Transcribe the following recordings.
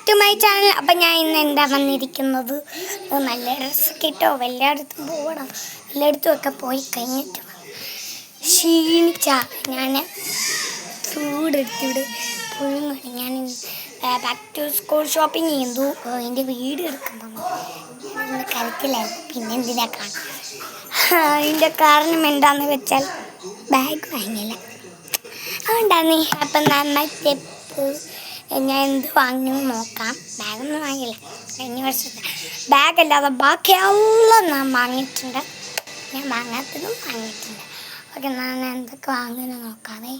To my channel. അപ്പം ഞാൻ ഇന്ന് എന്താ വന്നിരിക്കുന്നത്, നല്ല ഡ്രസ്സൊക്കെ ഇട്ടോ എല്ലായിടത്തും പോകണം. എല്ലായിടത്തും ഒക്കെ പോയി കഴിഞ്ഞിട്ട് ക്ഷീണിച്ച ഞാൻ ചൂടെടുത്തിവിടെ പുഴുങ്ങി. ഞാൻ ബാക്ക് ടു സ്കൂൾ ഷോപ്പിംഗ് ചെയ്തു. എൻ്റെ വീട് എടുക്കുമ്പോൾ കരത്തിലായിരുന്നു. പിന്നെ എന്തിനാ കാണാം. അതിൻ്റെ കാരണം എന്താണെന്ന് വെച്ചാൽ ബാഗ് വാങ്ങിയില്ല, അതുകൊണ്ടാണ്. അപ്പം നമ്മൾ സ്റ്റെപ്പ് ഞാൻ എന്ത് വാങ്ങി നോക്കാം. ബാഗൊന്നും വാങ്ങിയില്ല, കഴിഞ്ഞ വർഷത്തെ ബാഗല്ലാതെ ബാക്കിയെല്ലാം ഞാൻ വാങ്ങിയിട്ടുണ്ട്. ഞാൻ വാങ്ങാത്തതും വാങ്ങിയിട്ടുണ്ട്. ഓക്കെ, ഞാൻ എന്തൊക്കെ വാങ്ങുന്നു നോക്കാവേ.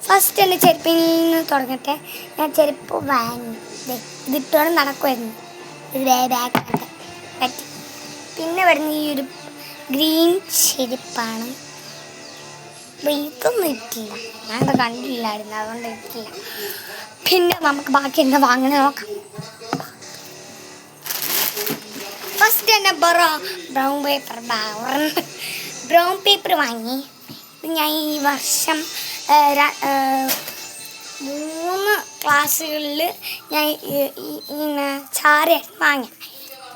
ഫസ്റ്റ് എൻ്റെ ചെരുപ്പിൽ നിന്ന് തുടങ്ങട്ടെ. ഞാൻ ചെരുപ്പ് വാങ്ങി ഇതിട്ടോടെ നടക്കുമായിരുന്നു. ഇത് ബാഗായിട്ട് പറ്റി. പിന്നെ വരുന്ന ഈ ഒരു ഗ്രീൻ ചെരുപ്പാണ്. ഇതൊന്നും ഇട്ടില്ല, ഞാനത് കണ്ടില്ലായിരുന്നു, അതുകൊണ്ട് ഇട്ടില്ല. പിന്നെ നമുക്ക് ബാക്കി എന്താ വാങ്ങുന്നത് നോക്കാം. ഫസ്റ്റ് തന്നെ ബ്രൗൺ പേപ്പർ വാങ്ങി. ഞാൻ ഈ വർഷം 3 ക്ലാസ്സുകളിൽ ഞാൻ ഇങ്ങനെ ചാര വാങ്ങി.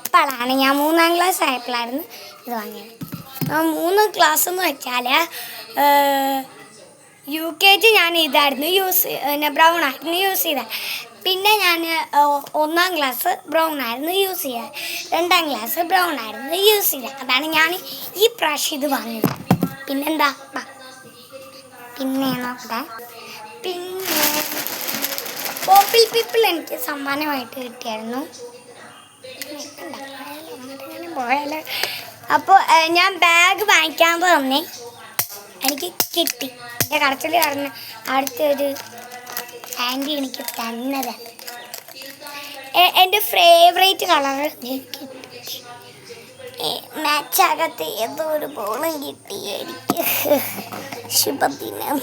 ഇപ്പോഴാണ് ഞാൻ 3ാം ക്ലാസ് ആയപ്പോഴായിരുന്നു ഇത് വാങ്ങിയത്. 3 ക്ലാസ് എന്ന് വെച്ചാൽ UKG ഞാൻ ഇതായിരുന്നു ബ്രൗൺ ആയിരുന്നു യൂസ് ചെയ്തത്. പിന്നെ ഞാൻ 1ാം ക്ലാസ് ബ്രൗൺ ആയിരുന്നു യൂസ് ചെയ്തത്. 2ാം ക്ലാസ് ബ്രൗൺ ആയിരുന്നു യൂസ് ചെയ്തത്. അതാണ് ഞാൻ ഈ പ്രാവശ്യം ഇത് വാങ്ങിയത്. പിന്നെന്താ, പിന്നെ നോക്കട്ടെ. പിന്നെ പോപ്പിൾ പീപ്പിൾ എനിക്ക് സമ്മാനമായിട്ട് കിട്ടിയായിരുന്നു. പോയാലോ. അപ്പോൾ ഞാൻ ബാഗ് വാങ്ങിക്കാൻ തന്നെ എനിക്ക് കിട്ടി. എൻ്റെ കടച്ചിൽ കാരണം അടുത്തൊരു ആൻറ്റി എനിക്ക് തന്നതാണ്. എൻ്റെ ഫേവറേറ്റ് കളർ കിട്ടി. മാച്ചാകത്ത് ഏതോ ഒരു ബോളും കിട്ടി എനിക്ക്. ശുഭദിനം.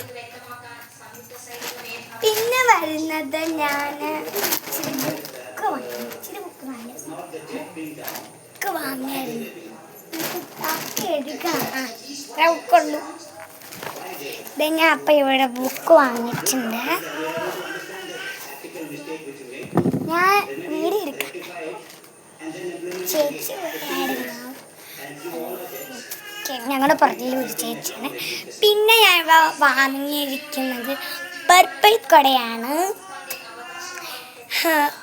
പിന്നെ വരുന്നത് ഞാൻ ബുക്ക് വാങ്ങിയായിരുന്നു. എടുക്കാള്ളൂ. ഇത് ഞാൻ അപ്പം ഇവിടെ ബുക്ക് വാങ്ങിയിട്ടുണ്ട്. ഞാൻ വീഡിയോ എടുക്കാം. ചേച്ചി ഞങ്ങളുടെ പുറകിൽ ഒരു ചേച്ചിയാണ്. പിന്നെ ഞാൻ വാങ്ങിയിരിക്കുന്നത് പർപ്പിൾ കൊടയാണ്.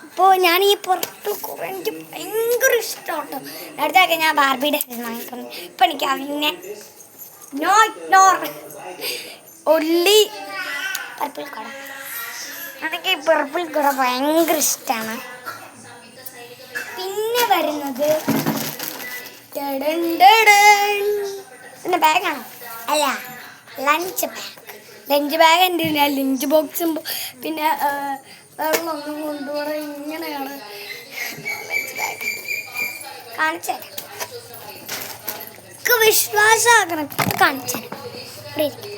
അപ്പോൾ ഞാൻ ഈ പർപ്പിൾ കൊട എനിക്ക് ഭയങ്കര ഇഷ്ടമാണ്. അടുത്തൊക്കെ ഞാൻ ബാർബിയുടെ വാങ്ങിക്കുന്നു. ഇപ്പം എനിക്ക് അതിനെ ഒള്ളി പർപ്പിൾ കൊട. എനിക്ക് ഈ പർപ്പിൾ കൊട ഭയങ്കര ഇഷ്ടമാണ്. പിന്നെ വരുന്നത് പിന്നെ ബാഗാണോ? അല്ല, ലഞ്ച് ബാഗ്. എൻ്റെ ലഞ്ച് ബോക്സും പിന്നെ വെള്ളമൊന്നും കൊണ്ടുപോകണം. ഇങ്ങനെയാണ് ലഞ്ച് ബാഗ്. കാണിച്ചു തരാം, വിശ്വാസമാക്കണം. കാണിച്ചു തരാം. ഇവിടെ ഇരിക്കും.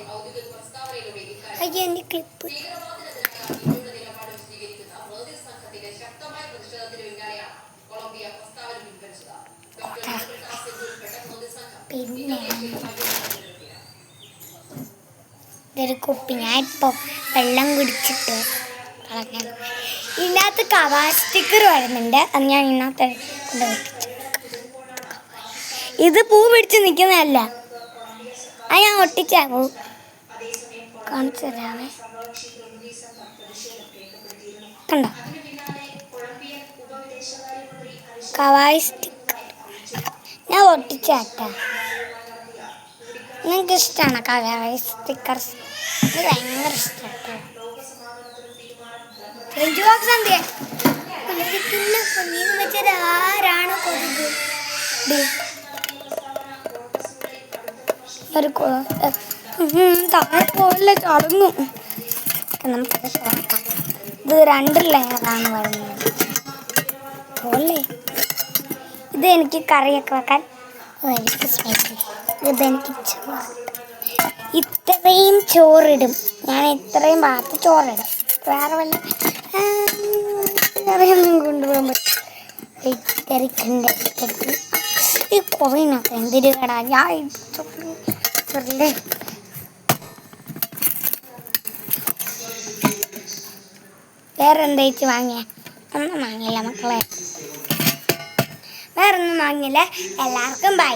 അയ്യോ, എൻ്റെ ക്ലിപ്പ്. പിന്നെ ഇതൊരു കുപ്പി. ഞാൻ ഇപ്പോൾ വെള്ളം കുടിച്ചിട്ട് കളഞ്ഞാൽ. ഇതിനകത്ത് കവാ സ്റ്റിക്കർ വരുന്നുണ്ട്. അത് ഞാൻ ഇതിനകത്ത് കൊണ്ട് വെപ്പിച്ചു. ഇത് പൂ പിടിച്ച് നിൽക്കുന്നതല്ല, അത് ഞാൻ ഒട്ടിച്ചാ പൂ. കാണിച്ചു തരാമേ. കണ്ടോ, കവായി സ്റ്റിക്കർ ഞാൻ ഒട്ടിച്ചാട്ടാ. നിങ്ങൾക്ക് ഇഷ്ടമാണ് കവായി സ്റ്റിക്കേഴ്സ്? ഇത് ഭയങ്കര ഇഷ്ടമാണ്. ലഞ്ച് ബോക്സ് എന്തിയെ പൊന്നീന്ന് വെച്ചത് ആരാണ് കൊതുക്? ഒരു താഴെ പോലെ ചടങ്ങു. നമുക്കത് തുറക്കാം. ഇത് 2 ലെയറാണ് വരുന്നത് പോലെ. ഇത് എനിക്ക് കറിയൊക്കെ വെക്കാൻ എനിക്ക് സ്പെഷ്യൽ. ഇതെനിക്ക് ഇത്രയും ചോറിടും. ഞാൻ ഇത്രയും ഭാഗത്ത് ചോറിടും. വേറെ വല്ല കറിയൊന്നും കൊണ്ടുപോകാൻ പറ്റും. ഈ കുറേനൊക്കെ എന്തൊരു കടാ. ഞാൻ വേറെ എന്താ ചേച്ചി വാങ്ങിയ? ഒന്നും വാങ്ങിയില്ല മക്കളെ, വേറൊന്നും വാങ്ങിയില്ല. എല്ലാവർക്കും ബൈ.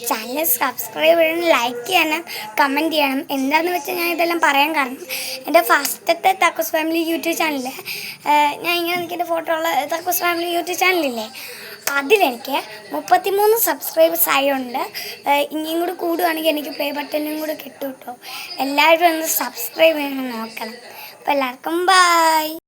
ചാനൽ സബ്സ്ക്രൈബ് ചെയ്യണം, ലൈക്ക് ചെയ്യണം, കമൻറ്റ് ചെയ്യണം. എന്താണെന്ന് വെച്ചാൽ ഞാൻ ഇതെല്ലാം പറയാൻ കാരണം എൻ്റെ ഫസ്റ്റത്തെ തക്കോസ് ഫാമിലി യൂട്യൂബ് ചാനലിൽ ഞാൻ ഇങ്ങനെ നിൽക്കുന്ന ഫോട്ടോ ഉള്ള തക്കോസ് ഫാമിലി യൂട്യൂബ് ചാനലില്ലേ, അതിലെനിക്ക് 33 സബ്സ്ക്രൈബേഴ്സ് ആയതുകൊണ്ട് ഇനിയും കൂടി കൂടുകയാണെങ്കിൽ എനിക്ക് പ്ലേ ബട്ടനും കൂടെ കിട്ടും കേട്ടോ. എല്ലാവരും ഒന്ന് സബ്സ്ക്രൈബ് ചെയ്യണം നോക്കണം. അപ്പോൾ എല്ലാവർക്കും ബൈ.